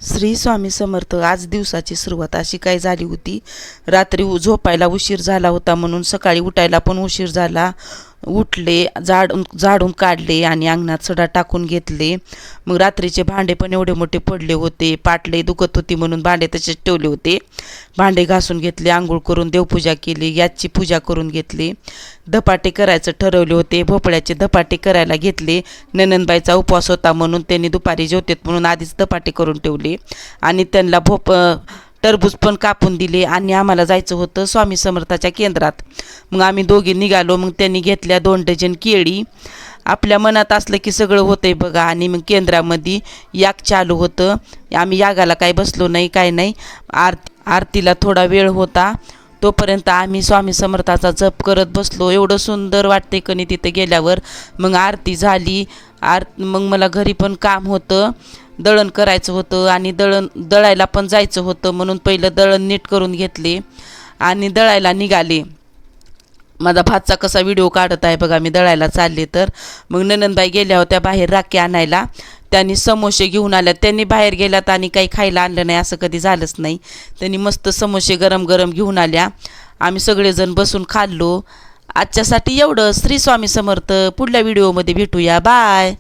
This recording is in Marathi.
श्री स्वामी समर्थ। आज दिवसाची सुरुवात अशी काय झाली होती, रात्री झोपायला उशीर झाला होता म्हणून सकाळी उठायला पण उशीर झाला। उठले, झाडून काढले आणि अंगणात सडा टाकून घेतले। मग रात्रीचे भांडे पण एवढे मोठे पडले होते, पाटले दुखत होती म्हणून भांडे तसेच ठेवले होते। भांडे घासून घेतले, आंघोळ करून देवपूजा केली, याची पूजा करून घेतली। धपाटे करायचं ठरवले होते, भोपळ्याचे धपाटे करायला घेतले। ननंदबाईचा उपवास होता म्हणून त्यांनी दुपारी जेवतेत म्हणून आधीच धपाटे करून ठेवले आणि त्यांना टरबूज पण कापून दिले आणि आम्हाला जायचं होतं स्वामी समर्थाच्या केंद्रात। मग आम्ही दोघी निघालो। मग त्यांनी घेतल्या 2 डझन केळी। आपल्या मनात असलं की सगळं होतंय बघा। आणि मग केंद्रामध्ये याग चालू होतं, आम्ही यागाला काही बसलो नाही, काय नाही। आरतीला थोडा वेळ होता, तोपर्यंत आम्ही स्वामी समर्थाचा जप करत बसलो। एवढं सुंदर वाटते कणी तिथे गेल्यावर। मग आरती झाली, मग मला घरी पण काम होतं, दळण करायचं होतं आणि दळायला पण जायचं होतं म्हणून पहिलं दळण नीट करून घेतले आणि दळायला निघाले। माझा भातचा कसा व्हिडिओ काढत आहे बघा, मी दळायला चालले तर। मग ननंदबाई गेल्या होत्या बाहेर राखी आणायला, त्यांनी समोसे घेऊन आल्या। त्यांनी बाहेर गेल्यात आणि काही खायला आणलं नाही, असं कधी झालंच नाही। त्यांनी मस्त समोसे गरम गरम घेऊन आल्या, आम्ही सगळेजण बसून खाल्लो। आजच्यासाठी एवढं। श्री स्वामी समर्थ। पुढल्या व्हिडिओमध्ये भेटूया, बाय।